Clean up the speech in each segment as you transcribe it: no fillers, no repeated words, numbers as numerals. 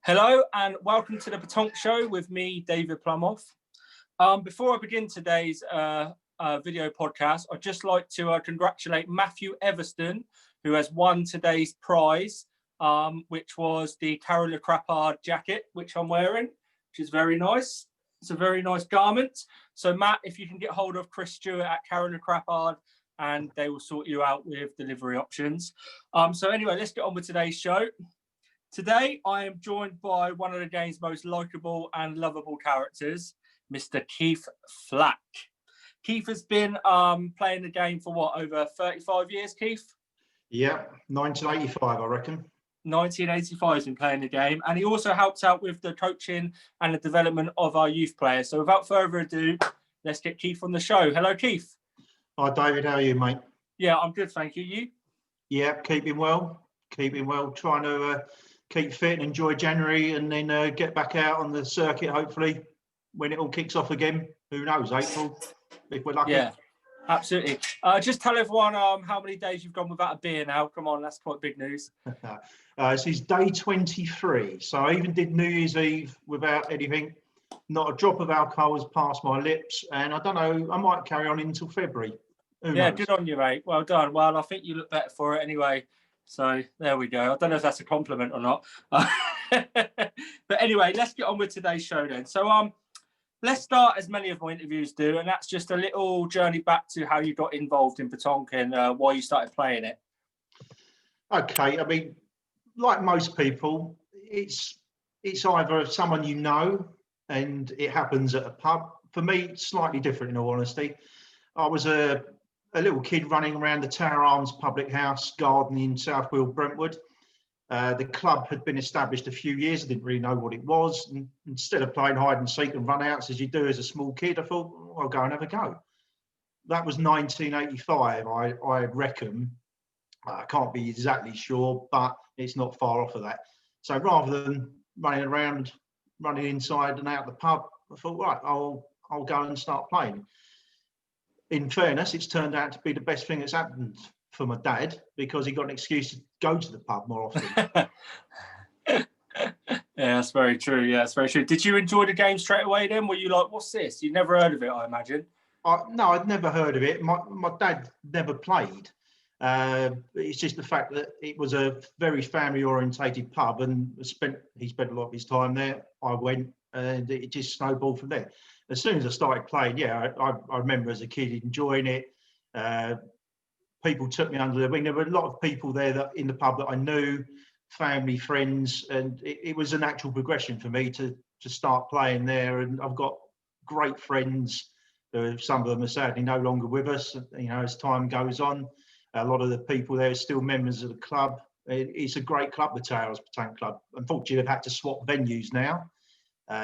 Hello and welcome to the Petanque Show with me, David Plumoff. Before I begin today's video podcast, I'd just like to congratulate Matthew Everston, who has won today's prize, which was the Carole Le Crappard jacket, which I'm wearing, which is very nice. It's a very nice garment. So Matt, if you can get hold of Chris Stewart at Carole Le Crappard, and they will sort you out with delivery options. So anyway, let's get on with today's show. Today, I am joined by one of the game's most likeable and lovable characters, Mr. Keith Flack. Keith has been playing the game for what, over 35 years, Keith? Yeah, 1985, I reckon. 1985 he's been playing the game, and he also helps out with the coaching and the development of our youth players. So without further ado, let's get Keith on the show. Hello, Keith. Hi, David. How are you, mate? Yeah, I'm good, thank you. You? Yeah, keeping well. Trying to keep fit and enjoy January, and then get back out on the circuit, hopefully, when it all kicks off again. Who knows, April, if we're lucky. Yeah, absolutely. Just tell everyone how many days you've gone without a beer now. Come on, that's quite big news. This is day 23, so I even did New Year's Eve without anything. Not a drop of alcohol has passed my lips, and I don't know, I might carry on until February. Who knows? Good on you, mate. Well done. Well, I think you look better for it anyway. So there we go. I don't know if that's a compliment or not. But anyway, let's get on with today's show then. So let's start, as many of my interviews do, and that's just a little journey back to how you got involved in Petanque and why you started playing it. Okay, I mean, like most people, it's either someone you know and it happens at a pub. For me, it's slightly different, in all honesty. I was a little kid running around the Tower Arms public house garden in South Weald, Brentwood. The club had been established a few years. I didn't really know what it was. And instead of playing hide and seek and run outs as you do as a small kid, I thought, well, I'll go and have a go. That was 1985, I reckon. I can't be exactly sure, but it's not far off of that. So rather than running inside and out the pub, I thought, right, I'll go and start playing. In fairness, it's turned out to be the best thing that's happened for my dad, because he got an excuse to go to the pub more often. Yeah, that's very true. Yeah, that's very true. Did you enjoy the game straight away then? Were you like, what's this? You'd never heard of it, I imagine. No, I'd never heard of it. My dad never played. It's just the fact that it was a very family-orientated pub, and he spent a lot of his time there. I went, and it just snowballed from there. As soon as I started playing, yeah, I remember as a kid enjoying it. People took me under their wing. There were a lot of people there in the pub that I knew, family, friends, and it was a natural progression for me to start playing there. And I've got great friends. Some of them are sadly no longer with us, you know, as time goes on. A lot of the people there are still members of the club. It's a great club, the Towers Petanque Club. Unfortunately, they've had to swap venues now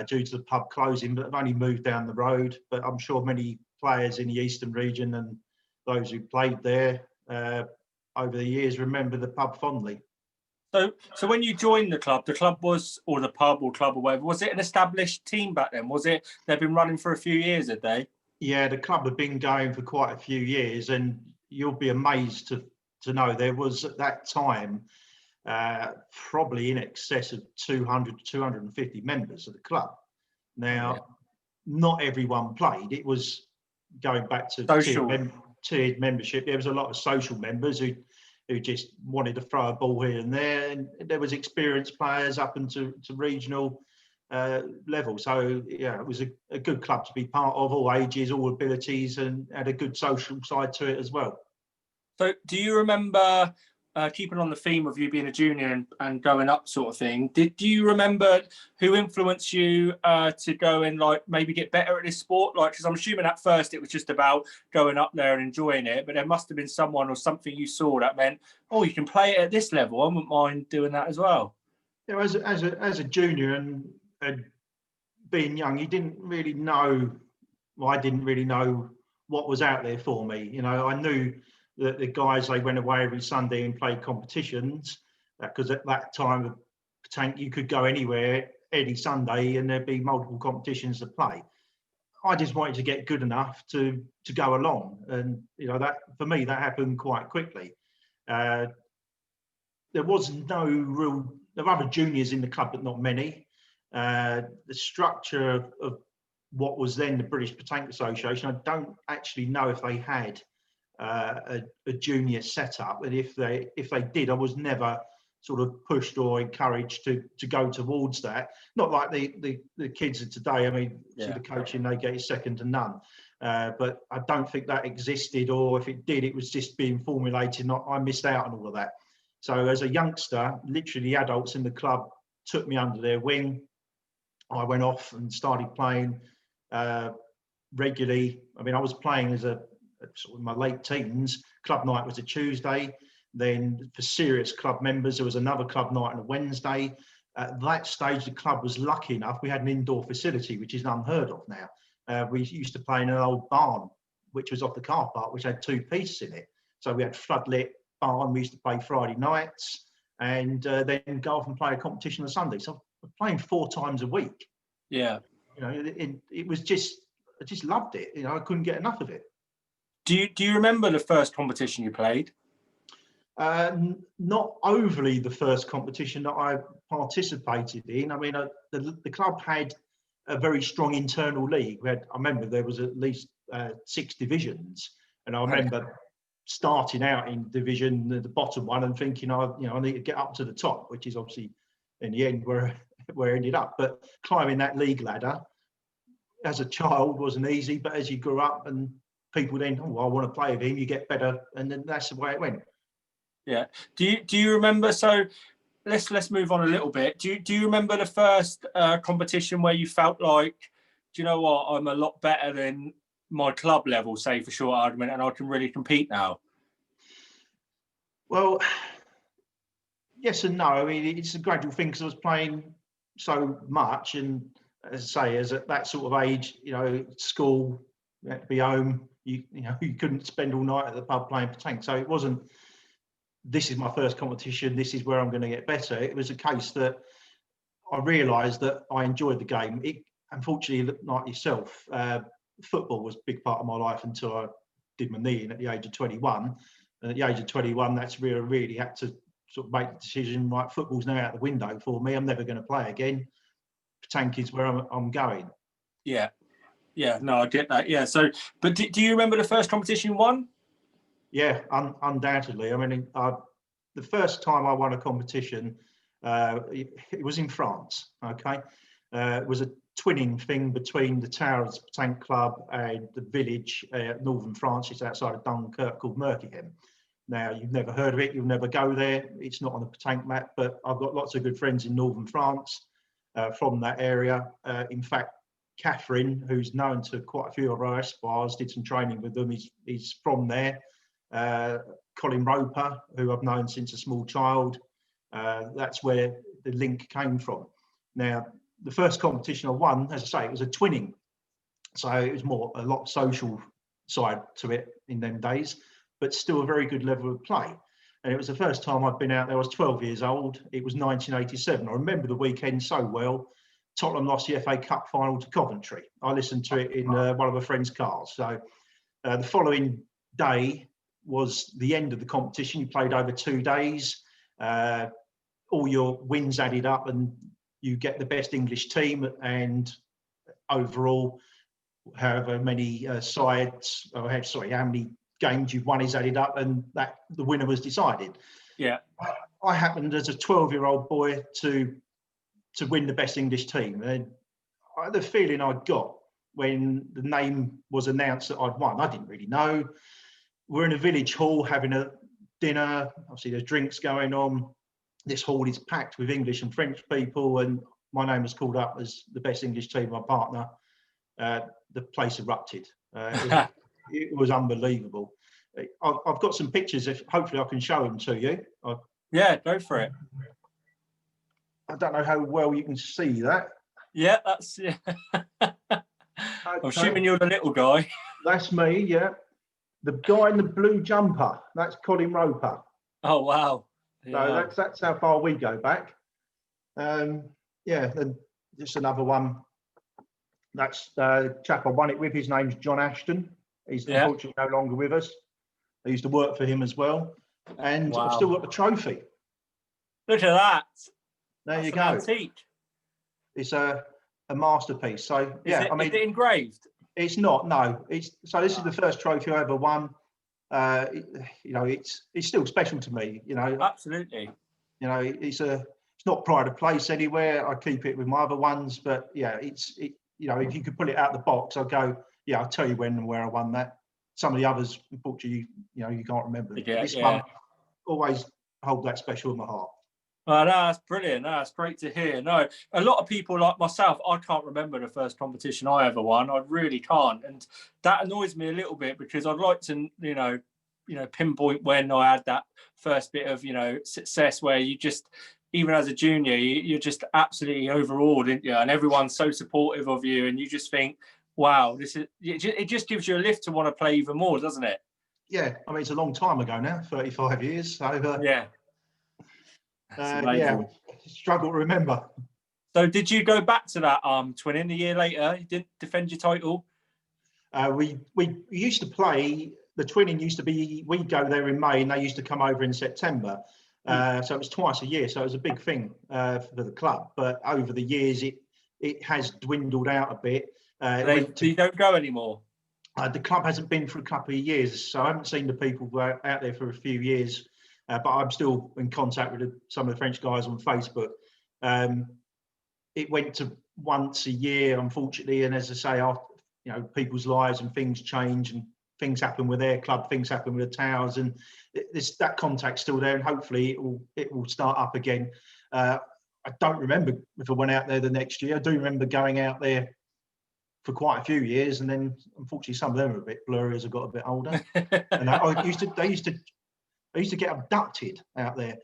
due to the pub closing, but they've only moved down the road. But I'm sure many players in the Eastern region and those who played there over the years remember the pub fondly. So when you joined the club was, or the pub or club or whatever, was it an established team back then? Was it, they've been running for a few years, had they? Yeah, the club had been going for quite a few years, and you'll be amazed to know there was at that time probably in excess of 200 to 250 members of the club. Now, Not everyone played. It was going back to tiered membership. There was a lot of social members who just wanted to throw a ball here and there, and there was experienced players up into regional level. So yeah, it was a good club to be part of, all ages, all abilities, and had a good social side to it as well. So do you remember, keeping on the theme of you being a junior and going up sort of thing, do you remember who influenced you to go and like maybe get better at this sport? Like, because I'm assuming at first it was just about going up there and enjoying it, but there must have been someone or something you saw that meant, oh, you can play it at this level. I wouldn't mind doing that as well. You know, as a junior and being young, you didn't really know. Well, I didn't really know what was out there for me. You know, I knew that the guys, they went away every Sunday and played competitions, because at that time of Petanque you could go anywhere any Sunday and there'd be multiple competitions to play. I just wanted to get good enough to go along, and you know, that for me that happened quite quickly. There was no real there are other juniors in the club, but not many. The structure of what was then the British Petanque Association, I don't actually know if they had a junior setup, and if they did, I was never sort of pushed or encouraged to go towards that. Not like the kids of today. I mean, see the coaching they get is second to none. But I don't think that existed, or if it did, it was just being formulated. I missed out on all of that. So as a youngster, literally the adults in the club took me under their wing. I went off and started playing regularly. I mean, I was playing as sort of in my late teens. Club night was a Tuesday. Then for serious club members, there was another club night on a Wednesday. At that stage, the club was lucky enough. We had an indoor facility, which is unheard of now. We used to play in an old barn, which was off the car park, which had 2 pieces in it. So we had floodlit barn. We used to play Friday nights and then go off and play a competition on Sunday. So we're playing 4 times a week. Yeah. You know, it was just, I just loved it. You know, I couldn't get enough of it. Do you remember the first competition you played? Not overly the first competition that I participated in. I mean, the club had a very strong internal league. I remember there was at least 6 divisions, and I remember starting out in division the bottom one and thinking, I need to get up to the top, which is obviously in the end where I ended up. But climbing that league ladder as a child wasn't easy. But as you grew up and people then, I want to play with him, you get better, and then that's the way it went. Yeah. Do you remember? So let's move on a little bit. Do you remember the first competition where you felt like, do you know what, I'm a lot better than my club level, say for short argument, and I can really compete now? Well, yes and no. I mean, it's a gradual thing because I was playing so much, and as I say, as at that sort of age, you know, school, you had to be home. You couldn't spend all night at the pub playing petanque. So it wasn't, this is my first competition, this is where I'm going to get better. It was a case that I realised that I enjoyed the game. Unfortunately, like yourself, football was a big part of my life until I did my knee in at the age of 21. And at the age of 21, that's where I really had to sort of make the decision, right, football's now out the window for me. I'm never going to play again. Petanque is where I'm going. Yeah. Yeah, no, I get that. Yeah. So, but do you remember the first competition you won? Yeah, undoubtedly. I mean, the first time I won a competition, it was in France. Okay, it was a twinning thing between the Towers Petanque Club and the village, northern France. It's outside of Dunkirk, called Merchem. Now, you've never heard of it. You'll never go there. It's not on the petanque map, but I've got lots of good friends in northern France from that area. In fact, Catherine, who's known to quite a few of our espoirs, did some training with them. He's from there. Colin Roper, who I've known since a small child. That's where the link came from. Now, the first competition I won, as I say, it was a twinning. So it was a lot social side to it in them days, but still a very good level of play. And it was the first time I'd been out there. I was 12 years old. It was 1987. I remember the weekend so well. Tottenham lost the FA Cup final to Coventry. I listened to it in one of a friend's cars. So the following day was the end of the competition. You played over 2 days. All your wins added up and you get the best English team, and overall, however many how many games you've won is added up, and that the winner was decided. Yeah. I happened as a 12-year-old boy to win the best English team. And the feeling I got when the name was announced that I'd won, I didn't really know. We're in a village hall having a dinner. Obviously, there's drinks going on. This hall is packed with English and French people, and my name was called up as the best English team, my partner. The place erupted. It was unbelievable. I've got some pictures. Hopefully, I can show them to you. Yeah, go for it. I don't know how well you can see that. Yeah, that's. Yeah. Okay. I'm assuming you're the little guy. That's me. Yeah, the guy in the blue jumper. That's Colin Roper. Oh wow! Yeah. So that's how far we go back. Yeah, and just another one. That's the chap I won it with. His name's John Ashton. He's unfortunately no longer with us. I used to work for him as well, and I've still got the trophy. Look at that! There That's you an go. antique. It's a masterpiece. So yeah, I mean, is it engraved? it's not. No, it's this is the first trophy I ever won. It's still special to me. Absolutely. It's not pride of place anywhere. I keep it with my other ones, but yeah, if you could pull it out of the box, I'll go. Yeah, I'll tell you when and where I won that. Some of the others, unfortunately, you can't remember. This one always hold that special in my heart. Oh, no, that's brilliant. No, that's great to hear. No, a lot of people like myself, I can't remember the first competition I ever won. I really can't, and that annoys me a little bit because I'd like to, pinpoint when I had that first bit of, success where you just, even as a junior, you're just absolutely overawed, aren't you? And everyone's so supportive of you, and you just think, wow, it just gives you a lift to want to play even more, doesn't it? Yeah, I mean, it's a long time ago now, 35 years. So yeah. Yeah, struggle to remember. So did you go back to that twinning a year later? You didn't defend your title? We used to play, the twinning used to be, we'd go there in May and they used to come over in September. So it was twice a year. So it was a big thing for the club. But over the years, it has dwindled out a bit. You don't go anymore? The club hasn't been for a couple of years. So I haven't seen the people who are out there for a few years. But I'm still in contact with some of the French guys on Facebook. It went to once a year, unfortunately, and as I say, people's lives and things change, and things happen with their club, things happen with the towers, and that contact's still there, and hopefully it will start up again. I don't remember if I went out there the next year. I do remember going out there for quite a few years, and then unfortunately some of them are a bit blurry as I got a bit older. And they used to get abducted out there,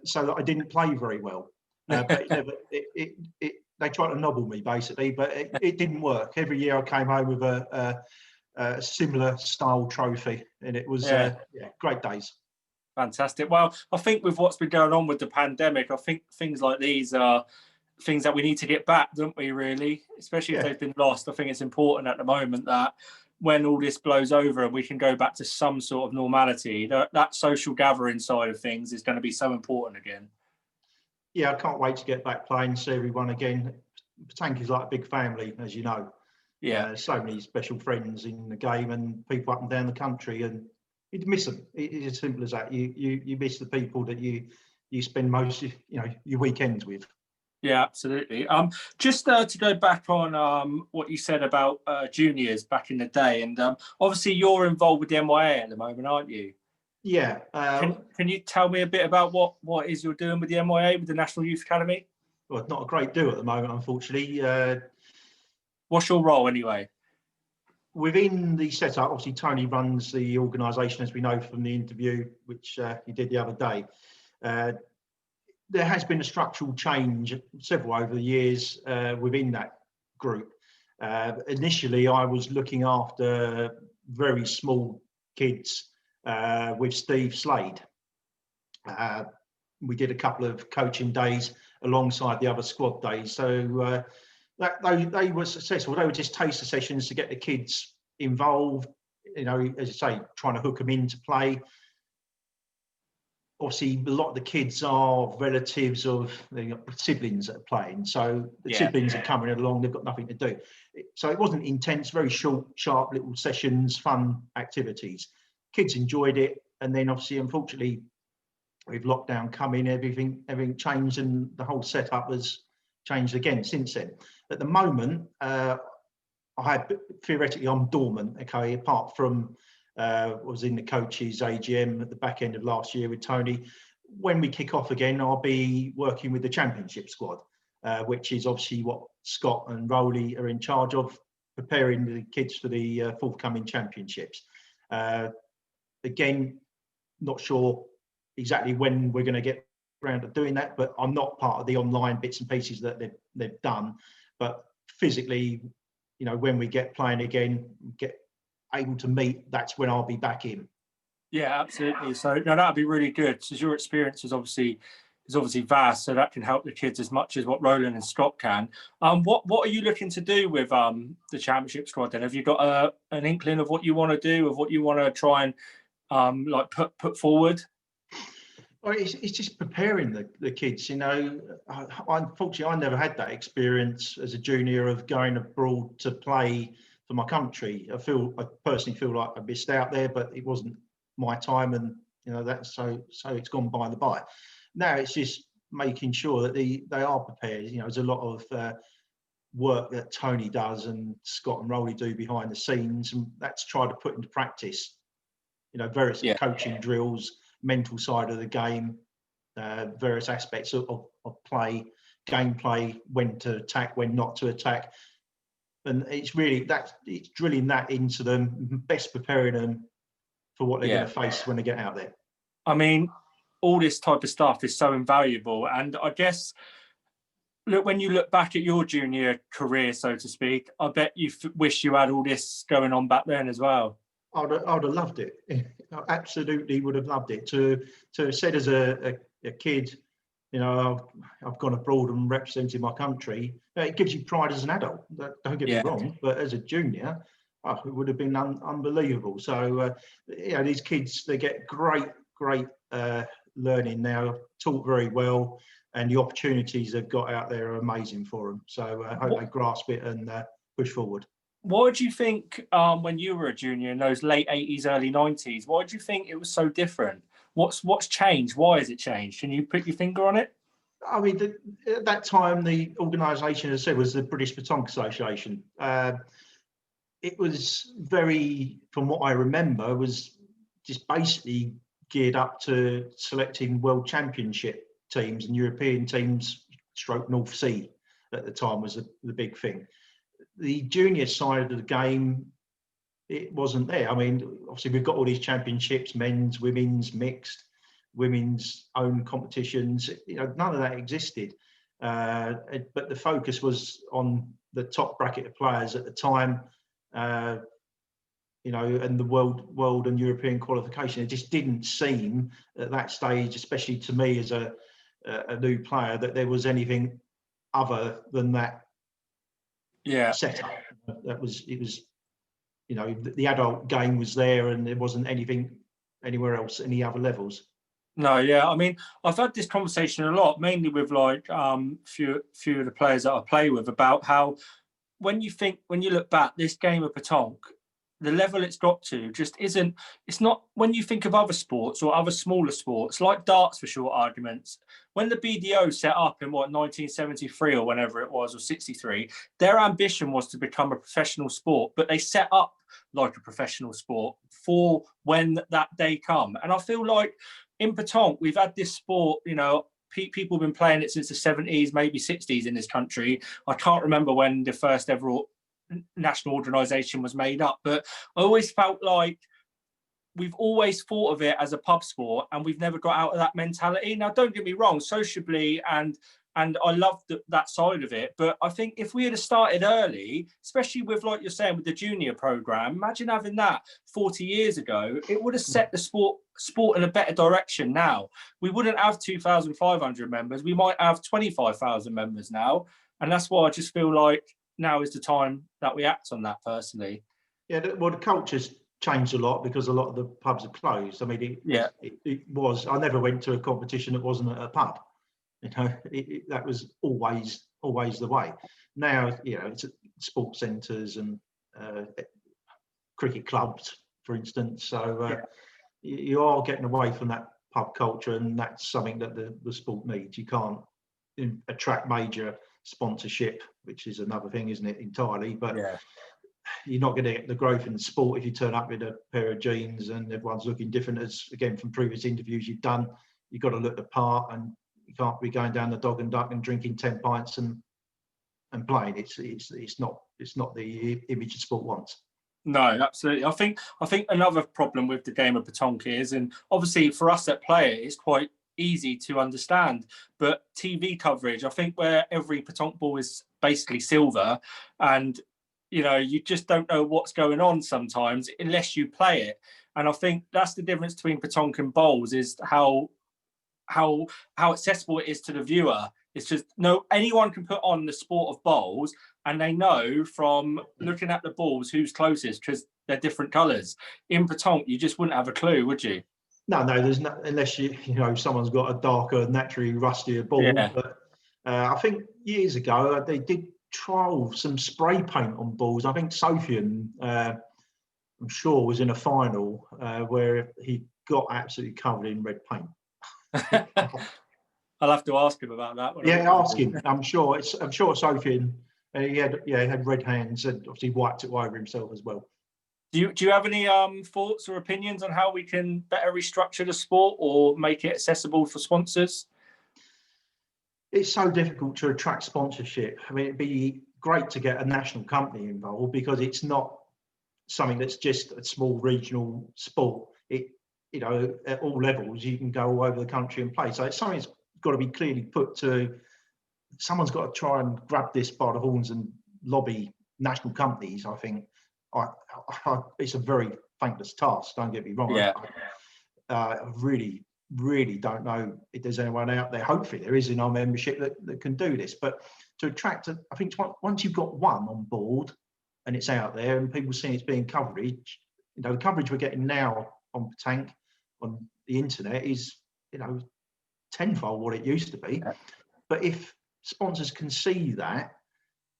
so that I didn't play very well. But they tried to nobble me basically, but it didn't work. Every year I came home with a similar style trophy, and it was great days. Fantastic. Well, I think with what's been going on with the pandemic, I think things like these are things that we need to get back, don't we, really? Especially if they've been lost. I think it's important at the moment that when all this blows over and we can go back to some sort of normality, that social gathering side of things is going to be so important again. Yeah, I can't wait to get back playing, see everyone again. Tank is like a big family, as you know. Yeah. So many special friends in the game and people up and down the country, and you'd miss them. It's as simple as that. You miss the people that you spend most of your weekends with. Yeah, absolutely. Just to go back on what you said about juniors back in the day, and obviously you're involved with the MYA at the moment, aren't you? Yeah. Can you tell me a bit about what it is you're doing with the MYA, with the National Youth Academy? Well, not a great deal at the moment, unfortunately. What's your role anyway? Within the setup, obviously Tony runs the organisation, as we know from the interview which he did the other day. There has been a structural change, several over the years within that group. Initially, I was looking after very small kids with Steve Slade. We did a couple of coaching days alongside the other squad days. So they were successful. They were just taster sessions to get the kids involved, as I say, trying to hook them into play. Obviously, a lot of the kids are relatives of siblings that are playing. So the siblings are coming along, they've got nothing to do. So it wasn't intense, very short, sharp little sessions, fun activities. Kids enjoyed it. And then obviously, unfortunately, with lockdown coming, everything changed, and the whole setup has changed again since then. At the moment, theoretically, I'm dormant, okay, apart from was in the coaches AGM at the back end of last year with Tony. When we kick off again, I'll be working with the championship squad, which is obviously what Scott and Rowley are in charge of, preparing the kids for the forthcoming championships. Again, not sure exactly when we're going to get around to doing that, but I'm not part of the online bits and pieces that they've done. But physically, when we get playing again, get able to meet, that's when I'll be back in. Yeah, absolutely. So no, that'd be really good, because your experience is obviously vast, so that can help the kids as much as what Roland and Scott can. What are you looking to do with the championship squad then? Have you got an inkling of what you want to do, of what you want to try and put forward? Well, it's just preparing the kids, you know. Unfortunately, I never had that experience as a junior of going abroad to play for my country. I personally feel like I missed out there, but it wasn't my time, and you know that's so it's gone by the by. Now it's just making sure that they are prepared. You know, there's a lot of work that Tony does and Scott and Rowley do behind the scenes, and that's tried to put into practice. You know, various coaching drills, mental side of the game, various aspects of play, gameplay, when to attack, when not to attack. And it's really it's drilling that into them, best preparing them for what they're going to face when they get out there. I mean, all this type of stuff is so invaluable. And I guess, look, when you look back at your junior career, so to speak, I bet you wish you had all this going on back then as well. I'd have loved it. I absolutely would have loved it. To have said as a kid, you know, I've gone abroad and represented my country. It gives you pride as an adult. Don't get me wrong, but as a junior, it would have been unbelievable. So, you know, these kids, they get great learning now, taught very well, and the opportunities they've got out there are amazing for them. So I hope they grasp it and push forward. What did you think when you were a junior in those late 80s, early 90s? Why did you think it was so different? What's changed? Why has it changed? Can you put your finger on it? I mean, at that time, the organisation, as I said, was the British Petanque Association. It was very, from what I remember, was just basically geared up to selecting world championship teams and European teams, stroke North Sea at the time was the big thing. The junior side of the game, it wasn't there. I mean, obviously we've got all these championships, men's, women's, mixed, women's own competitions. You know, none of that existed. But the focus was on the top bracket of players at the time, you know, and the world and European qualification. It just didn't seem at that stage, especially to me as a new player, that there was anything other than that setup. It was, you know, the adult game was there, and there wasn't anything anywhere else, any other levels. No, I mean, I've had this conversation a lot, mainly with like few of the players that I play with, about how when you look back, this game of petanque, the level it's got to just isn't. It's not, when you think of other sports or other smaller sports like darts, for short arguments. When the BDO set up in 1973 or whenever it was, or 63, their ambition was to become a professional sport, but they set up like a professional sport for when that day come. And I feel like in petanque, we've had this sport, you know, people have been playing it since the 70s, maybe 60s in this country. I can't remember when the first ever national organisation was made up, but I always felt like we've always thought of it as a pub sport, and we've never got out of that mentality. Now, don't get me wrong, sociably and I love that side of it, but I think if we had started early, especially with, like you're saying, with the junior program, imagine having that 40 years ago, it would have set the sport in a better direction. Now we wouldn't have 2,500 members, we might have 25,000 members now, and that's why I just feel like now is the time that we act on that, personally. Well, the culture's changed a lot because a lot of the pubs are closed. I mean, it was, I never went to a competition that wasn't at a pub. You know, that was always the way. Now, you know, it's at sports centres and cricket clubs, for instance. So you are getting away from that pub culture, and that's something that the sport needs. You can't attract major sponsorship, which is another thing, isn't it, entirely? But you're not going to get the growth in the sport if you turn up in a pair of jeans and everyone's looking different. As again, from previous interviews you've done, you've got to look the part, and you can't be going down the dog and duck and drinking 10 pints and playing. It's not the image the sport wants. No, absolutely. I think another problem with the game of petanque is, and obviously for us that play it, it's quite easy to understand, but TV coverage, I think, where every petanque ball is basically silver, and you know, you just don't know what's going on sometimes unless you play it. And I think that's the difference between petanque and bowls, is how accessible it is to the viewer. It's just, anyone can put on the sport of bowls, and they know from looking at the balls who's closest, because they're different colours. In petanque, you just wouldn't have a clue, would you? No, there's no, unless someone's got a darker, naturally rustier ball. Yeah. But I think years ago they did trial some spray paint on balls. I think Sofian, I'm sure, was in a final where he got absolutely covered in red paint. I'll have to ask him about that. Yeah, ask him. I'm sure Sofian. He had red hands and obviously wiped it over himself as well. Do you have any thoughts or opinions on how we can better restructure the sport or make it accessible for sponsors? It's so difficult to attract sponsorship. I mean, it'd be great to get a national company involved because it's not something that's just a small regional sport. It, at all levels, you can go all over the country and play. So it's something that's got to be clearly put to. Someone's got to try and grab this by the horns and lobby national companies. I think it's a very thankless task. Don't get me wrong. Yeah. I really don't know if there's anyone out there. Hopefully there is in our membership that can do this. But to attract, I think once you've got one on board and it's out there and people see it's being coverage, the coverage we're getting now on Tank on the internet is, tenfold what it used to be. Yeah. But if sponsors can see that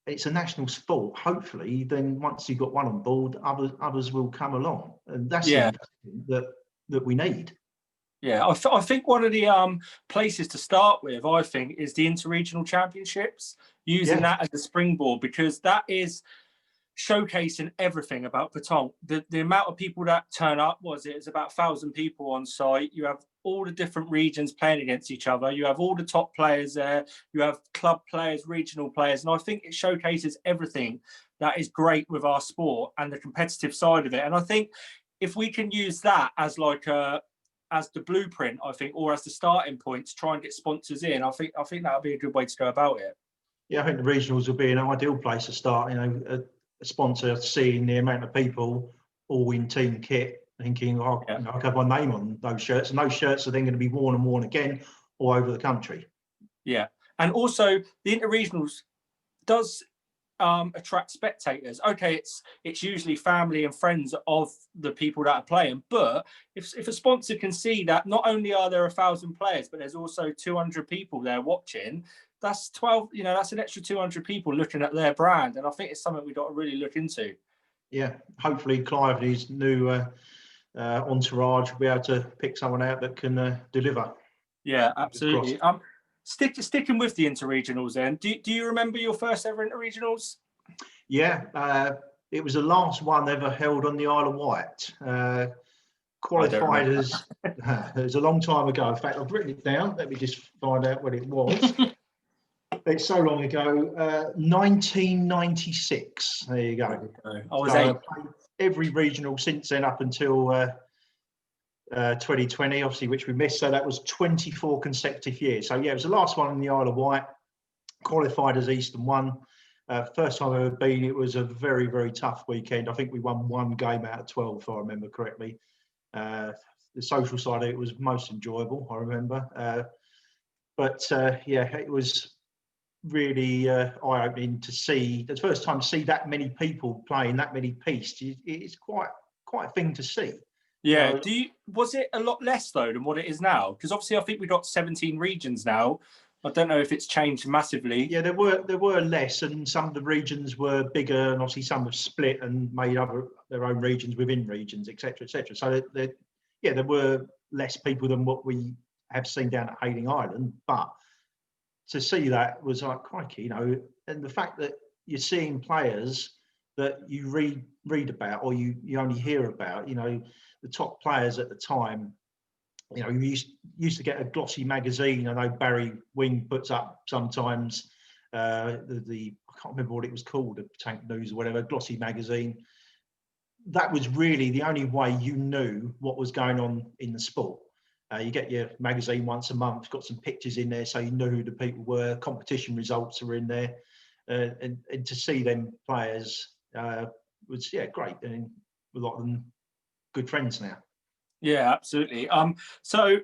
it's a national sport, hopefully, then once you've got one on board, others will come along, and that's that we need. Yeah, I think one of the places to start with, I think, is the interregional championships, using that as a springboard, because that is showcasing everything about petanque. The amount of people that turn up, it's about 1,000 people on site. You have all the different regions playing against each other. You have all the top players there. You have club players, regional players. And I think it showcases everything that is great with our sport and the competitive side of it. And I think if we can use that as as the blueprint, I think, or as the starting point to try and get sponsors in, I think that would be a good way to go about it. Yeah, I think the regionals would be an ideal place to start. A sponsor seeing the amount of people all in team kit, thinking, I can have my name on those shirts, and those shirts are then going to be worn and worn again all over the country. Yeah, and also the interregionals does attract spectators. Okay, it's usually family and friends of the people that are playing, but if a sponsor can see that not only are there 1,000 players, but there's also 200 people there watching, that's 12. That's an extra 200 people looking at their brand, and I think it's something we've got to really look into. Yeah, hopefully Clive and his new entourage will be able to pick someone out that can deliver. Yeah, absolutely. Sticking with the interregionals then, do you remember your first ever interregionals? Yeah, it was the last one ever held on the Isle of Wight. Qualified as it was a long time ago. In fact, I've written it down. Let me just find out what it was. It's so long ago. 1996. There you go. I was 8. Every regional since then up until 2020, obviously, which we missed. So that was 24 consecutive years. So yeah, it was the last one in the Isle of Wight. Qualified as Eastern one. First time I've ever been. It was a very, very tough weekend. I think we won one game out of 12, if I remember correctly. The social side of it was most enjoyable, I remember. But it was really eye-opening to see. The first time to see that many people playing that many pieces. It's quite a thing to see. Yeah. Was it a lot less though than what it is now? Because obviously I think we've got 17 regions now. I don't know if it's changed massively. Yeah, there were less, and some of the regions were bigger, and obviously some have split and made their own regions within regions, etc., etc. So there were less people than what we have seen down at Hayling Island, but to see that was like, crikey, and the fact that you're seeing players that you read about or you only hear about, the top players at the time. You used to get a glossy magazine. I know Barry Wing puts up sometimes I can't remember what it was called, the Tank News or whatever, glossy magazine. That was really the only way you knew what was going on in the sport. You get your magazine once a month, got some pictures in there so you knew who the people were, competition results are in there. And to see them players was, great. And a lot of them good friends now. Yeah, absolutely. So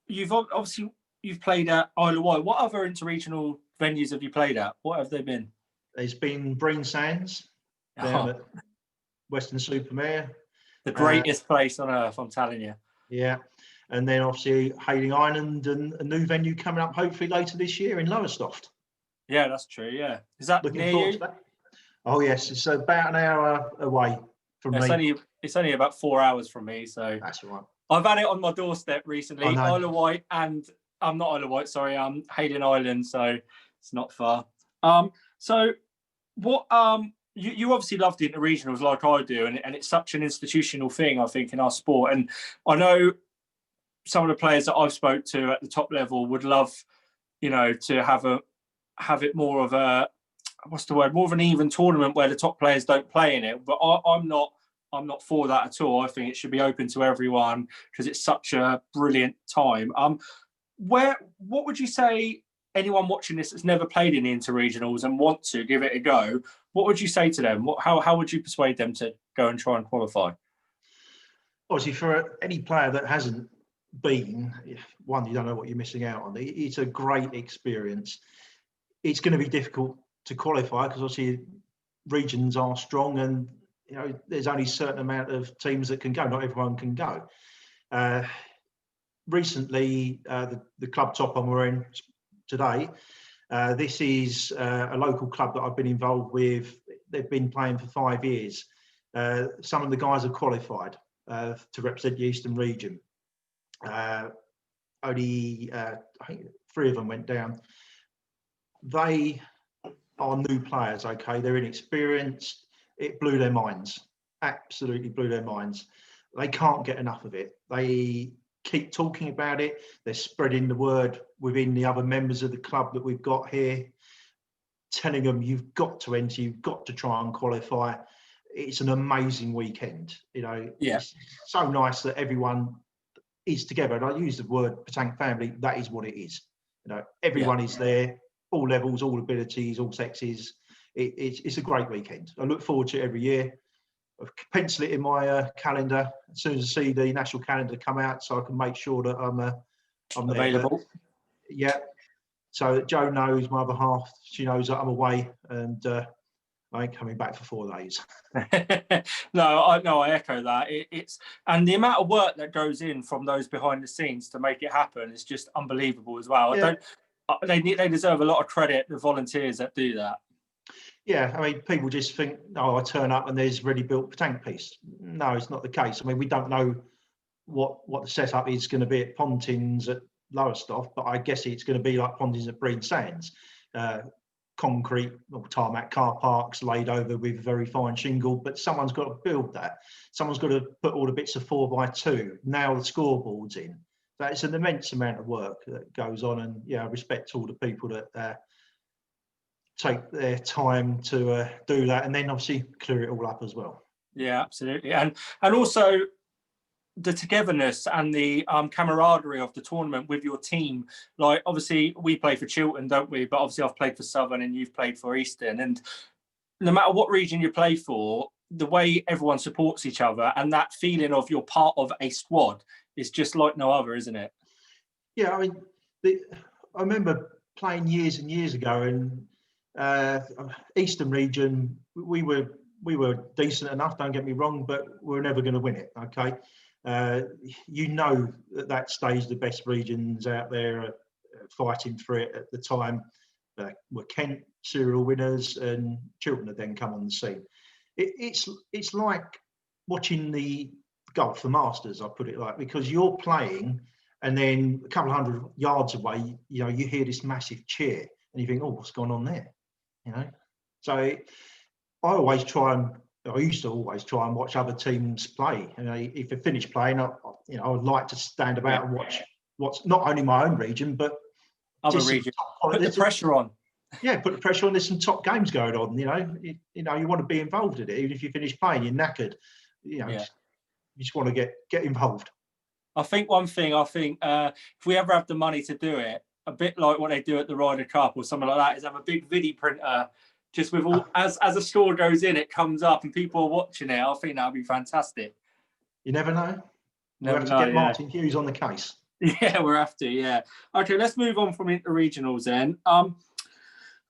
you've played at Isle of Wight. What other interregional venues have you played at? What have they been? There's been Breen Sands down at Western Supermare. The greatest place on earth, I'm telling you. Yeah. and then obviously Hayling Island and a new venue coming up hopefully later this year in Lowestoft. Yeah, that's true. Yeah, is that Looking near forward you? to that. Oh yes, it's about an hour away from me. It's only about 4 hours from me, so That's right. I've had it on my doorstep recently. I know. Isle of Wight and I'm not Isle of Wight, sorry, Hayden Island, so it's not far. So what you obviously love the interregionals like I do, and it's such an institutional thing, I think, in our sport. And I know some of the players that I've spoke to at the top level would love, to have it more of a, what's the word, more of an even tournament where the top players don't play in it. But I'm not for that at all. I think it should be open to everyone because it's such a brilliant time. What would you say, anyone watching this that's never played in the interregionals and want to give it a go, what would you say to them? How would you persuade them to go and try and qualify? Obviously, for any player that hasn't been, one, you don't know what you're missing out on. It's a great experience. It's going to be difficult to qualify because obviously regions are strong, and there's only a certain amount of teams that can go. Not everyone can go. Recently, the club top one we're in today, this is a local club that I've been involved with. They've been playing for 5 years. Some of the guys are qualified to represent the Eastern region. Only I think 3 of them went down. They are new players, okay? They're inexperienced. It blew their minds, absolutely blew their minds. They can't get enough of it. They keep talking about it. They're spreading the word within the other members of the club that we've got here, telling them you've got to enter, you've got to try and qualify. It's an amazing weekend. It's so nice that everyone is together. And I use the word Petanque family. That is what it is. Everyone is there, all levels, all abilities, all sexes. It's a great weekend. I look forward to it every year. I've penciled it in my calendar as soon as I see the national calendar come out, so I can make sure that I'm available. There. Yeah. So Joe knows, my other half, she knows that I'm away, and I ain't coming back for 4 days. No, I echo that. It's and the amount of work that goes in from those behind the scenes to make it happen is just unbelievable as well. Yeah. They deserve a lot of credit, the volunteers that do that. Yeah, I mean, people just think, oh, I turn up and there's ready built Petanque piece. No, it's not the case. I mean, we don't know what the setup is going to be at Pontins at Lowestoft, but I guess it's going to be like Pontins at Breed Sands. Concrete or tarmac car parks laid over with very fine shingle, but someone's got to build that. Someone's got to put all the bits of 4x2, nail the scoreboards in. That's an immense amount of work that goes on, and I respect all the people that take their time to do that, and then obviously clear it all up as well. Yeah, absolutely. And also the togetherness and the camaraderie of the tournament with your team. Like, obviously we play for Chiltern, don't we? But obviously I've played for Southern and you've played for Eastern, and no matter what region you play for, the way everyone supports each other and that feeling of you're part of a squad is just like no other, isn't it? Yeah, I mean, I remember playing years and years ago in Eastern region. We were decent enough, don't get me wrong, but we're never going to win it. Okay, that stage the best regions out there are fighting for it at the time. Were Kent serial winners, and Chiltern had then come on the scene. It's like watching the golf, the Masters, I put it like, because you're playing and then a couple of 100 yards away, you hear this massive cheer and you think, oh, what's going on there? So I used to always try and watch other teams play. If I finish playing, I would like to stand about and watch what's not only my own region, but other regions. Put the pressure on. Yeah, put the pressure on. There's some top games going on. You want to be involved in it. Even if you finish playing, you're knackered. You just want to get involved. I think if we ever have the money to do it, a bit like what they do at the Ryder Cup or something like that, is have a big video printer just with all as a score goes in, it comes up and people are watching it. I think that would be fantastic. You never know. We'll have to get Martin Hughes on the case. Yeah, we'll have to. Yeah. Okay, let's move on from interregionals then.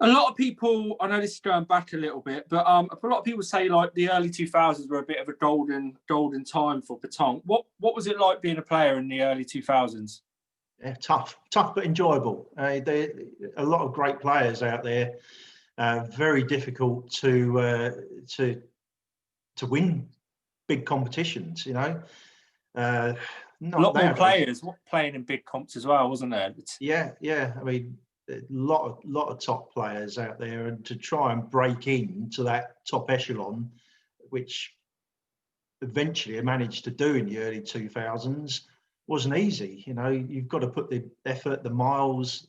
A lot of people, I know this is going back a little bit, but a lot of people say like the early 2000s were a bit of a golden time for petanque. What was it like being a player in the early 2000s? Yeah, tough but enjoyable. There a lot of great players out there. Very difficult to win big competitions. A Not lot more nowadays. players playing in big comps as well, wasn't there? Yeah. I mean, a lot of top players out there, and to try and break into that top echelon, which eventually I managed to do in the early 2000s, wasn't easy. You've got to put the effort, the miles.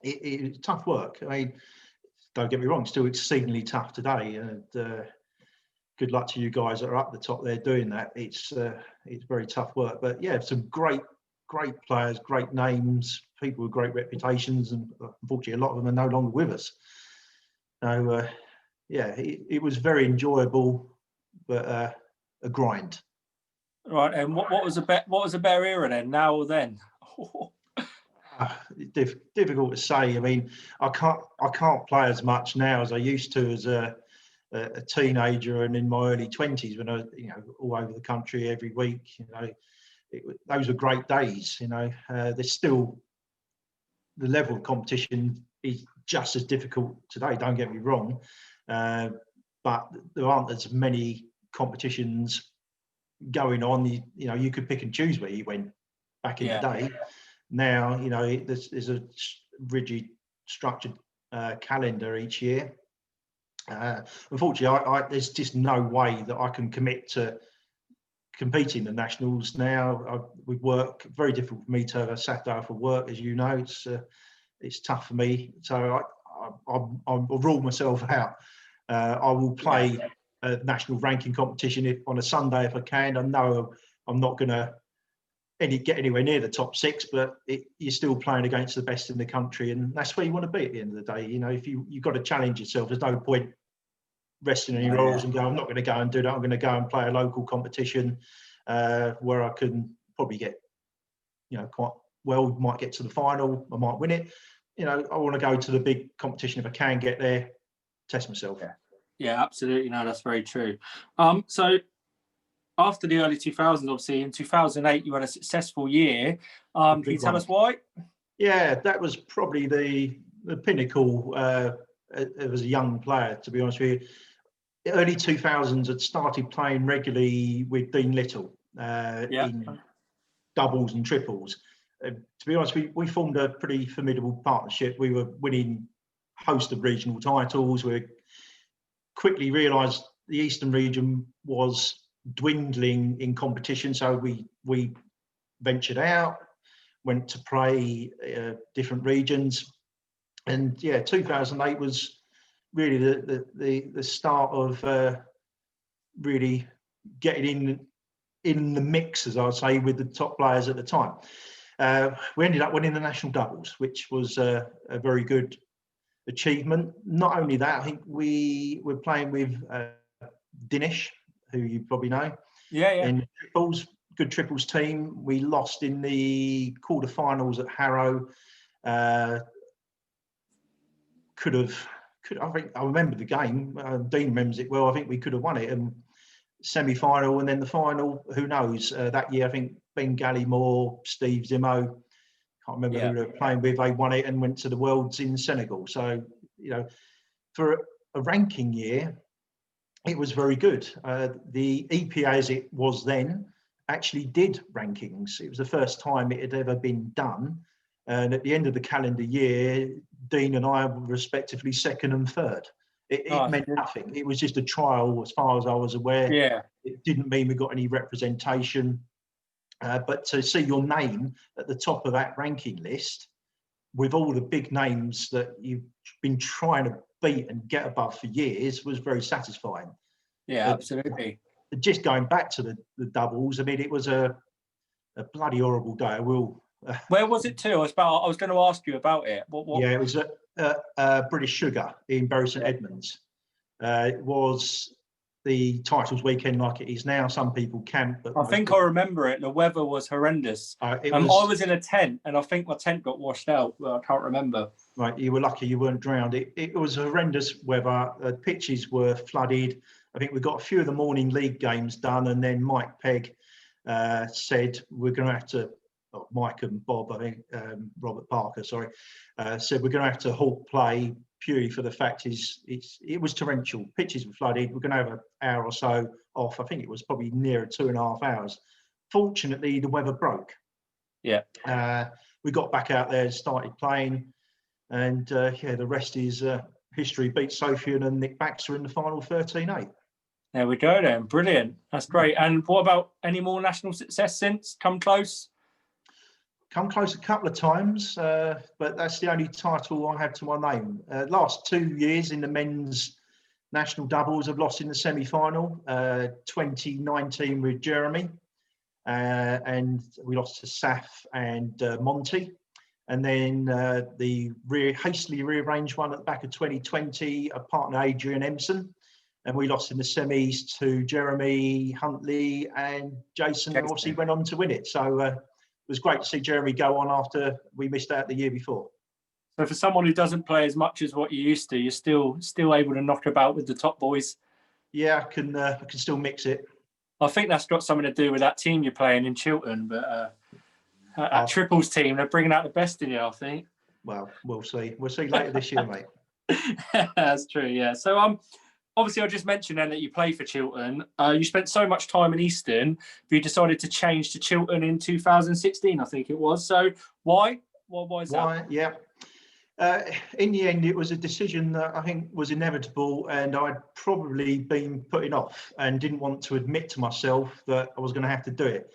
It's tough work. I mean, don't get me wrong, still exceedingly tough today. And good luck to you guys that are up the top there doing that. It's very tough work. But yeah, some great players, great names, people with great reputations, and unfortunately, a lot of them are no longer with us. So yeah, it was very enjoyable, but a grind. Right, and what was a better era then, now or then? Difficult to say. I mean, I can't play as much now as I used to as a teenager and in my early 20s, when I was, all over the country every week. Those were great days. There's still, the level of competition is just as difficult today. Don't get me wrong, but there aren't as many competitions going on. You could pick and choose where you went back in the day. Now, there's a rigid, structured calendar each year. Unfortunately, there's just no way that I can commit to competing in the nationals now. With work, very difficult for me to have a Saturday off for work, as you know. It's tough for me, so I'll rule myself out. I will play a national ranking competition on a Sunday if I can. I know I'm not going to get anywhere near the top 6, but you're still playing against the best in the country, and that's where you want to be at the end of the day. If you've got to challenge yourself, there's no point resting on your laurels and go, I'm not going to go and do that. I'm going to go and play a local competition where I can probably get, quite well, might get to the final, I might win it. I want to go to the big competition if I can get there, test myself. Yeah, absolutely. No, that's very true. So after the early 2000s, obviously in 2008, you had a successful year. Can you tell us why? Yeah, that was probably the pinnacle as a young player, to be honest with you. The early 2000s, I'd started playing regularly with Dean Little in doubles and triples. To be honest, we formed a pretty formidable partnership. We were winning a host of regional titles. We quickly realised the Eastern region was dwindling in competition, so we ventured out, went to play different regions, and 2008 was really the start of really getting in the mix, as I would say, with the top players at the time. We ended up winning the national doubles, which was a very good achievement. Not only that, I think we were playing with Dinesh, who you probably know. In triples, good triples team. We lost in the quarterfinals at Harrow. I think I remember the game. Dean remembers it well. I think we could have won it. And semi-final, and then the final. Who knows? That year, I think Ben Gallimore, Steve Zimmo, can't remember who they were playing with. They won it and went to the Worlds in Senegal. So, for a ranking year, it was very good. The EPA, as it was then, actually did rankings. It was the first time it had ever been done. And at the end of the calendar year, Dean and I were respectively second and third. It meant nothing. It was just a trial, as far as I was aware. It didn't mean we got any representation. But to see your name at the top of that ranking list, with all the big names that you've been trying to beat and get above for years, was very satisfying. Yeah, absolutely. Just going back to the doubles, I mean, it was a bloody horrible day. Where was it to? I was going to ask you about it. What? Yeah, it was at British Sugar in Bury St Edmunds. It was the titles weekend like it is now. Some people camp, but I think I remember it. The weather was horrendous. I was in a tent, and I think my tent got washed out. Well, I can't remember. Right, you were lucky you weren't drowned. It was horrendous weather. Pitches were flooded. I think we got a few of the morning league games done, and then Mike Pegg said we're going to have to. Mike and Bob, I think Robert Parker, sorry, said we're going to have to halt play purely for the fact it was torrential. Pitches were flooded. We're going to have an hour or so off. I think it was probably nearer 2.5 hours. Fortunately, the weather broke. Yeah. We got back out there, started playing, and the rest is history. Beat Sofian and Nick Baxter in the final 13-8. There we go then. Brilliant. That's great. And what about any more national success since? Come close? Come close a couple of times, but that's the only title I have to my name. Last 2 years in the men's national doubles, I've lost in the semi-final. 2019 with Jeremy, and we lost to Saf and Monty. And then the hastily rearranged one at the back of 2020, a partner Adrian Empson. And we lost in the semis to Jeremy, Huntley and Jason, and obviously went on to win it. So it was great to see Jeremy go on after we missed out the year before. So for someone who doesn't play as much as what you used to, you're still able to knock about with the top boys? Yeah, I can still mix it. I think that's got something to do with that team you're playing in Chiltern, but that triples team, they're bringing out the best in you, I think. Well, we'll see. We'll see later this year, mate. That's true, yeah. So obviously, I just mentioned then that you play for Chiltern. You spent so much time in Eastern, but you decided to change to Chiltern in 2016, I think it was. So why? Why is that? Why? Yeah. In the end, it was a decision that I think was inevitable, and I'd probably been putting off and didn't want to admit to myself that I was going to have to do it.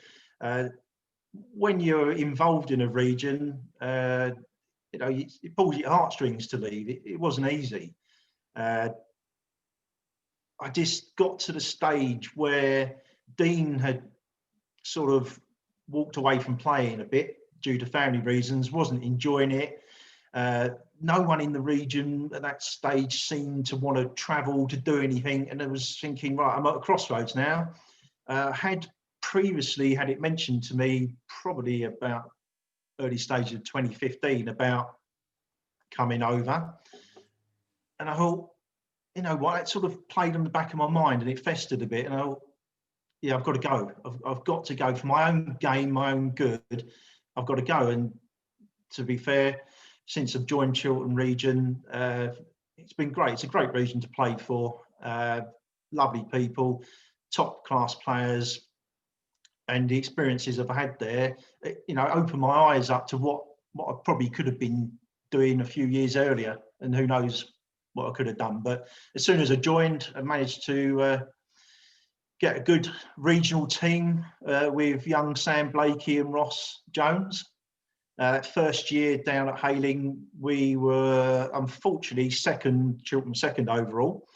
When you're involved in a region, it pulls your heartstrings to leave. It wasn't easy. I just got to the stage where Dean had sort of walked away from playing a bit due to family reasons, wasn't enjoying it. No one in the region at that stage seemed to want to travel to do anything. And I was thinking, right, I'm at a crossroads now. Had previously had it mentioned to me probably about early stages of 2015 about coming over. And I thought, you know what, it sort of played on the back of my mind and it festered a bit. And I thought, yeah, I've got to go. I've got to go for my own game, my own good. I've got to go. And to be fair, since I've joined Chiltern region, it's been great. It's a great region to play for. Lovely people, top class players, and the experiences I've had there, opened my eyes up to what I probably could have been doing a few years earlier, and who knows what I could have done. But as soon as I joined, I managed to get a good regional team with young Sam Blakey and Ross Jones. First year down at Hayling, we were unfortunately Chiltern second overall,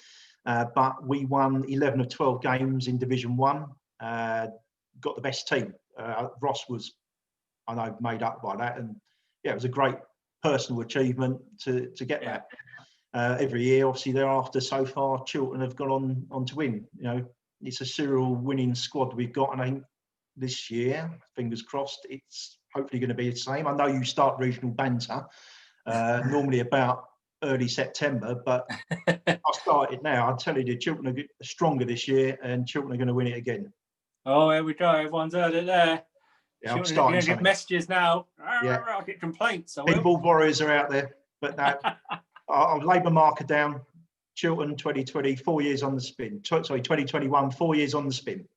but we won 11 of 12 games in Division 1, got the best team. Ross was, I know, made up by that, and yeah, it was a great personal achievement to get that. Every year, obviously thereafter, so far, Chiltern have gone on to win. It's a serial winning squad we've got, and I think this year, fingers crossed, it's hopefully going to be the same. I know you start regional banter normally about early September, but I started now. I'll tell you, Chiltern are stronger this year, and Chiltern are going to win it again. Oh, here we go. Everyone's heard it there. Yeah, I'm starting to get messages now. Yeah. I'll get complaints. Keyboard warriors are out there, but no, I'll lay my marker down. Chiltern 2020, 4 years on the spin. 2021, 4 years on the spin.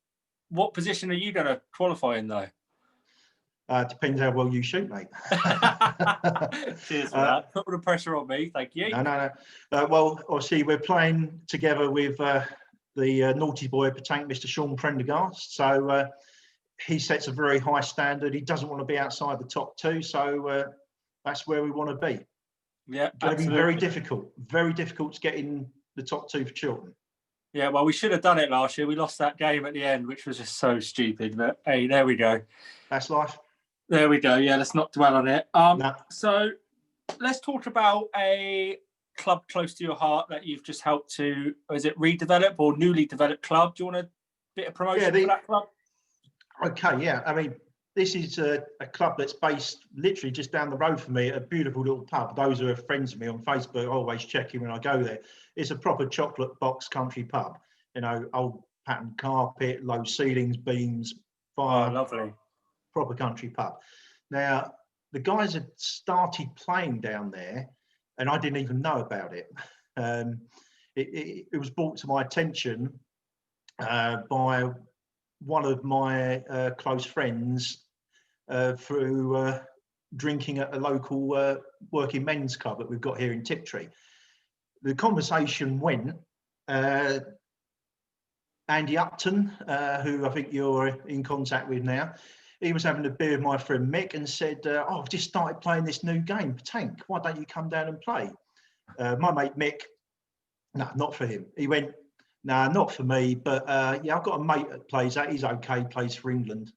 What position are you going to qualify in, though? Depends how well you shoot, mate. Cheers for that. Put the pressure on me. Thank you. No. Well, obviously, we're playing together with the naughty boy of Patank, Mr. Sean Prendergast. So he sets a very high standard. He doesn't want to be outside the top two. So that's where we want to be. Yeah, going to be very difficult to get in the top two for Chiltern. Yeah, well, we should have done it last year. We lost that game at the end, which was just so stupid. But hey, there we go. That's life. There we go. Yeah, let's not dwell on it. So let's talk about a club close to your heart that you've just helped to, or is it redevelop or newly developed club? Do you want a bit of promotion for that club? Okay, yeah. I mean, this is a club that's based literally just down the road from me at a beautiful little pub. Those who are friends of me on Facebook, I always check in when I go there. It's a proper chocolate box country pub. You know, old patterned carpet, low ceilings, beams, fire. Oh, lovely. Proper country pub. Now, the guys had started playing down there, and I didn't even know about it. It was brought to my attention by one of my close friends through drinking at a local working men's club that we've got here in Tiptree. The conversation went, Andy Upton, who I think you're in contact with now, he was having a beer with my friend Mick and said, oh, I've just started playing this new game, Tank. Why don't you come down and play? My mate Mick, no, not for him. He went, no, not for me, but yeah, I've got a mate that plays that. He's okay, plays for England.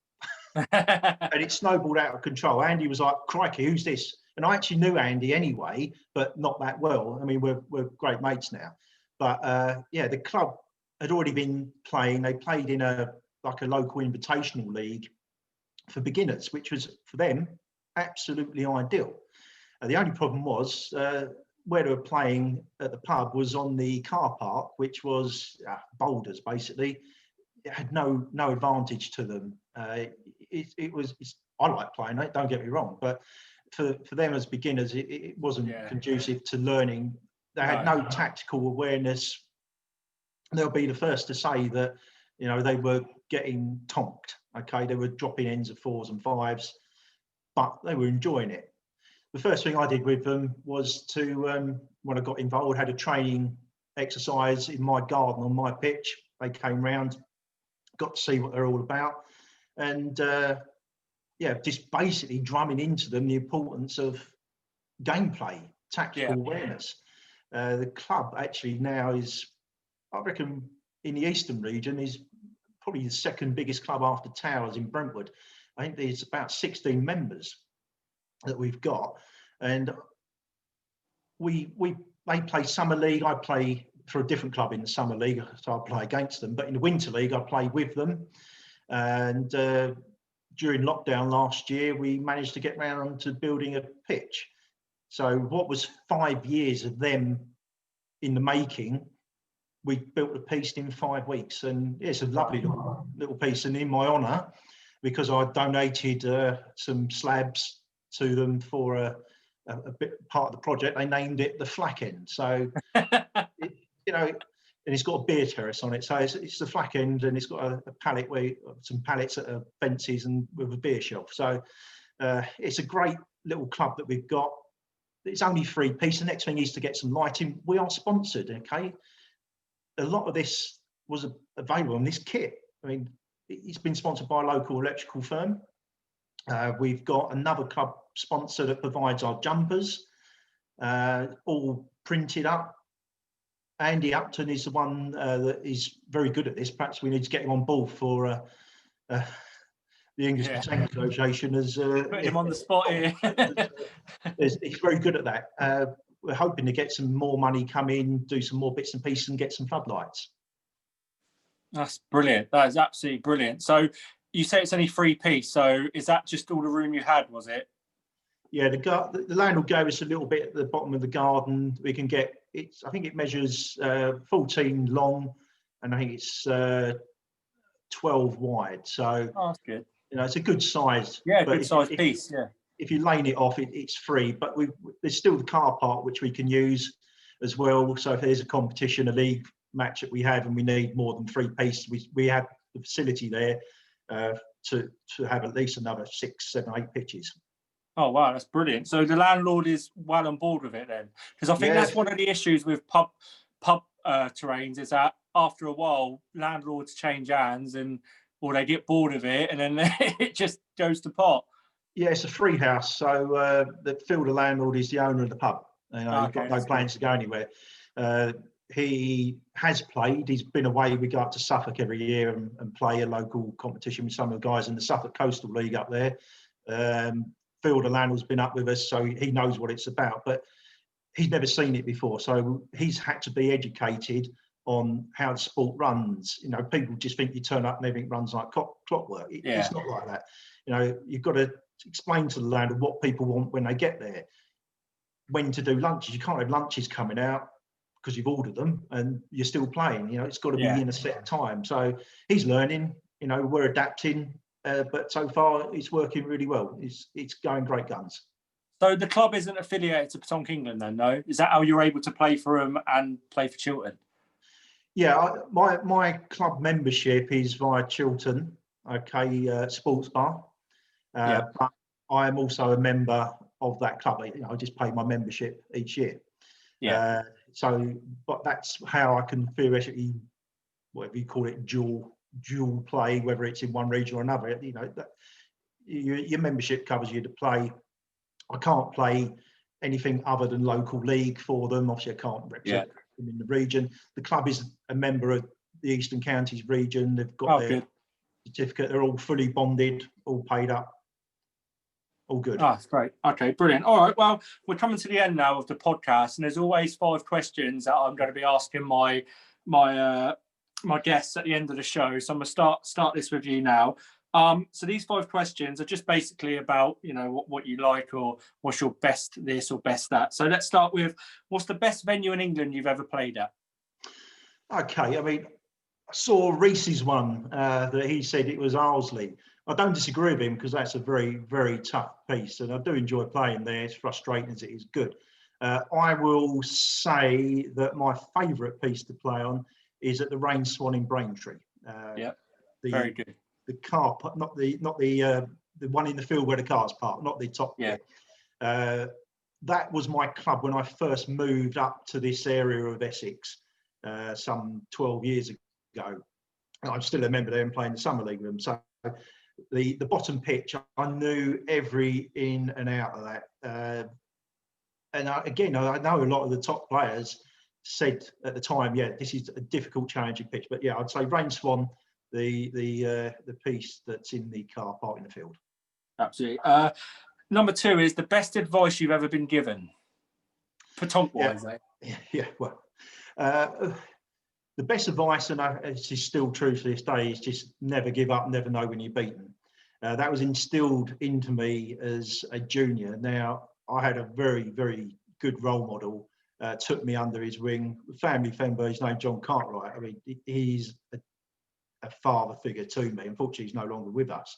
And it snowballed out of control. Andy was like, crikey, who's this? And I actually knew Andy anyway, but not that well. I mean, we're great mates now. But yeah, the club had already been playing. They played in a local invitational league for beginners, which was for them absolutely ideal. The only problem was where they were playing at the pub was on the car park, which was boulders basically. It had no advantage to them. I like playing it, don't get me wrong, but for them as beginners, it wasn't conducive to learning. They had no tactical awareness. They'll be the first to say that, you know, they were getting tonked. Okay, they were dropping ends of 4s and 5s, but they were enjoying it. The first thing I did with them was to, when I got involved, had a training exercise in my garden on my pitch. They came round, got to see what they're all about, and yeah, just basically drumming into them the importance of gameplay, tactical awareness. The club actually now is, I reckon, in the Eastern region, is probably the second biggest club after Towers in Brentwood. I think there's about 16 members that we've got, and they play summer league. I play for a different club in the summer league, so I play against them. But in the winter league, I play with them. And during lockdown last year, we managed to get round to building a pitch. So what was 5 years of them in the making, we built a piece in 5 weeks, and it's a lovely little piece. And in my honour, because I donated some slabs to them for a bit part of the project, they named it the Flack End. So, you know, and it's got a beer terrace on it. So it's the Flack End, and it's got a pallet where some pallets at fences and with a beer shelf. So it's a great little club that we've got. It's only 3 piece. The next thing is to get some lighting. We are sponsored, okay? A lot of this was available in this kit. I mean, it's been sponsored by a local electrical firm. We've got another club sponsor that provides our jumpers, all printed up. Andy Upton is the one that is very good at this. Perhaps we need to get him on board for the English Tank Association. Put him on the spot here. He's very good at that. We're hoping to get some more money come in, do some more bits and pieces, and get some floodlights. That's brilliant. That is absolutely brilliant. So you say it's only 3 piece. So is that just all the room you had, was it? Yeah, the landlord gave us a little bit at the bottom of the garden. We can get it. I think it measures 14 long, and I think it's 12 wide. So that's good. You know, it's a good size. Yeah, good size piece. Yeah. If you lane it off, it's free. But there's still the car park which we can use as well. So if there's a competition, a league match that we have, and we need more than 3 piece, we have the facility there to have at least another 6, 7, 8 pitches. Oh wow, that's brilliant. So the landlord is well on board with it then, because I think that's one of the issues with pub terrains, is that after a while landlords change hands or they get bored of it, and then it just goes to pot. Yeah, it's a free house, so the fielder landlord is the owner of the pub. You know, he's got no plans to go anywhere. He has played. He's been away. We go up to Suffolk every year and play a local competition with some of the guys in the Suffolk Coastal League up there. Fielder landlord's been up with us, so he knows what it's about. But he's never seen it before, so he's had to be educated on how the sport runs. You know, people just think you turn up and everything runs like clockwork. It's not like that. You know, you've got to explain to the landlord what people want when they get there, when to do lunches. You can't have lunches coming out because you've ordered them and you're still playing. You know, it's got to be in a set time. So he's learning. You know, we're adapting, but so far it's working really well. It's going great guns. So the club isn't affiliated to Petonk England then, no? Is that how you're able to play for them and play for Chiltern? Yeah, my club membership is via Chiltern, sports bar. But I am also a member of that club. You know, I just pay my membership each year. But that's how I can theoretically, whatever you call it, dual play, whether it's in one region or another. You know, your membership covers you to play. I can't play anything other than local league for them. Obviously, I can't represent them in the region. The club is a member of the Eastern Counties region. They've got their certificate. They're all fully bonded, all paid up. All good. Oh, that's great. Okay, brilliant. All right, well, we're coming to the end now of the podcast, and there's always 5 questions that I'm going to be asking my guests at the end of the show. So I'm going to start this with you now. So these 5 questions are just basically about, you know, what you like, or what's your best this or best that. So let's start with, what's the best venue in England you've ever played at? Okay, I mean, I saw Reese's one that he said it was Arlesey. I don't disagree with him because that's a very, very tough piece, and I do enjoy playing there. It's frustrating as it is good. I will say that my favourite piece to play on is at the Rain Swan in Braintree. Very good. The car, not the one in the field where the cars park, not the top bit. That was my club when I first moved up to this area of Essex some 12 years ago. And I'm still a member there and playing the Summer League with them. So the bottom pitch, I knew every in and out of that. Again, I know a lot of the top players said at the time, this is a difficult, challenging pitch. But I'd say Rain Swan, the piece that's in the car park in the field. Absolutely. Number 2 is the best advice you've ever been given, Petonk-wise. Well, the best advice, and it is still true to this day, is just never give up, never know when you're beaten. That was instilled into me as a junior. Now, I had a very, very good role model, took me under his wing, family member, his name John Cartwright. I mean, he's a father figure to me. Unfortunately, he's no longer with us.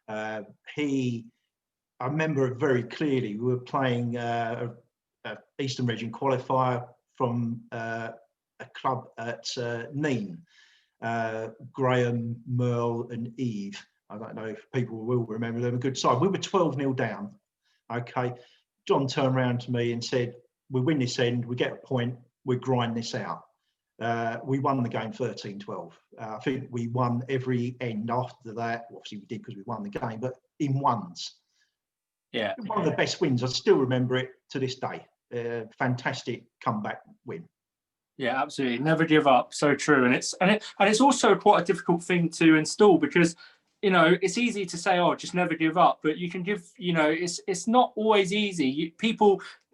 I remember it very clearly. We were playing a Eastern Region qualifier from a club at Neen. Graham, Merle and Eve. I don't know if people will remember them. A good side. We were 12-0 down. Okay. John turned around to me and said, we win this end, we get a point, we grind this out. We won the game 13-12. I think we won every end after that. Obviously, we did because we won the game, but in ones. One of the best wins. I still remember it to this day. Fantastic comeback win. Yeah, absolutely. Never give up. So true. And it's also quite a difficult thing to install because, you know, it's easy to say, oh, just never give up. But you can give, you know, it's not always easy.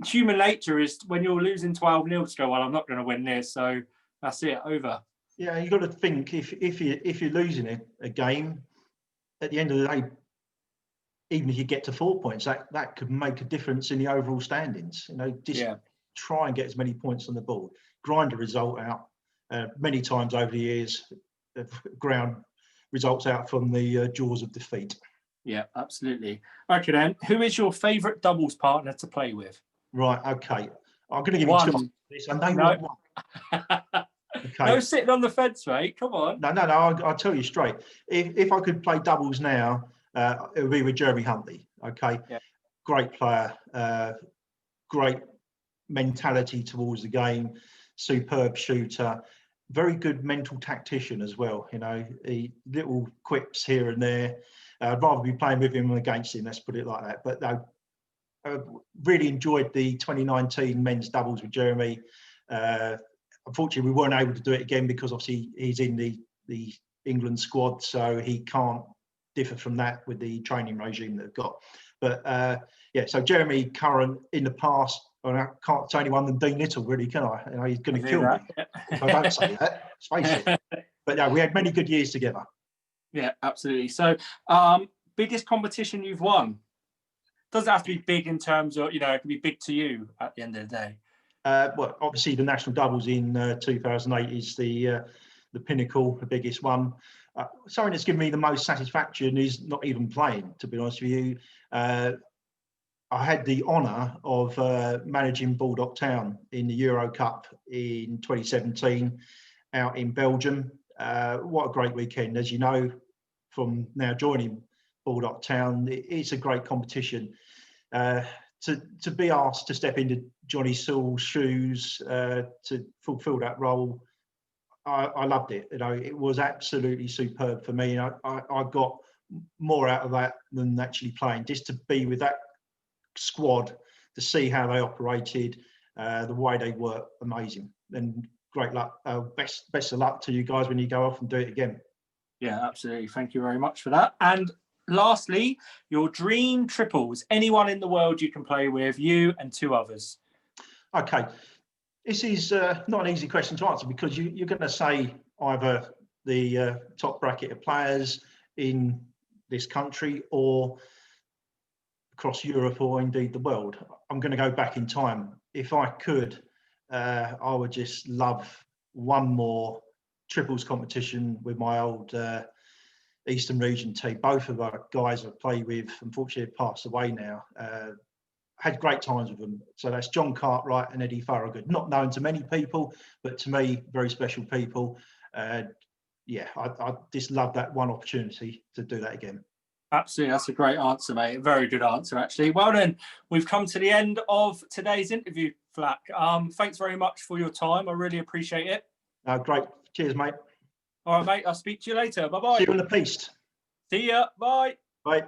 Human nature is when you're losing 12-0 to go, well, I'm not going to win this. So that's it, over. Yeah, you've got to think if you're losing a game, at the end of the day, even if you get to 4 points, that could make a difference in the overall standings. You know, just try and get as many points on the board. Grind a result out. Many times over the years, ground results out from the jaws of defeat. Yeah, absolutely. Okay, then, who is your favourite doubles partner to play with? Right, okay. I'm going to give you 2 on this. I know you want one. Okay. No sitting on the fence, mate. Come on. No. I'll tell you straight. If I could play doubles now, it would be with Jeremy Huntley. Okay. Yeah. Great player. Great mentality towards the game. Superb shooter. Very good mental tactician as well. You know, little quips here and there. I'd rather be playing with him than against him. Let's put it like that. But I really enjoyed the 2019 men's doubles with Jeremy. Unfortunately, we weren't able to do it again because obviously he's in the England squad, so he can't differ from that with the training regime that they've got. But so Jeremy, current, in the past, Well, I can't say anyone than Dean Little, really, can I? You know, he's going to kill me if I don't say that. Let's face it. But no, we had many good years together. Yeah, absolutely. So, biggest competition you've won? Doesn't have to be big in terms of, you know, it can be big to you at the end of the day. Well, obviously the national doubles in 2008 is the pinnacle, the biggest one. Something that's given me the most satisfaction is not even playing, to be honest with you. I had the honour of managing Baldock Town in the Euro Cup in 2017 out in Belgium. What a great weekend. As you know, from now joining Baldock Town, it's a great competition. To be asked to step into Johnny Sewell's shoes to fulfil that role, I loved it. You know, it was absolutely superb for me. I got more out of that than actually playing. Just to be with that squad, to see how they operated, the way they work, amazing. And great luck. Best of luck to you guys when you go off and do it again. Yeah, absolutely. Thank you very much for that. And lastly, your dream triples. Anyone in the world you can play with, you and 2 others. Okay. This is not an easy question to answer because you're going to say either the top bracket of players in this country or across Europe or indeed the world. I'm going to go back in time. If I could, I would just love one more triples competition with my old Eastern region team. Both of our guys I play with, unfortunately, have passed away now. Had great times with them. So that's John Cartwright and Eddie Farragut. Not known to many people, but to me, very special people. Yeah, I just love that one opportunity to do that again. Absolutely. That's a great answer, mate. A very good answer, actually. Well then, we've come to the end of today's interview, Flack. Thanks very much for your time. I really appreciate it. Great. Cheers, mate. All right, mate. I'll speak to you later. Bye-bye. See you in the piste. See ya. Bye. Bye.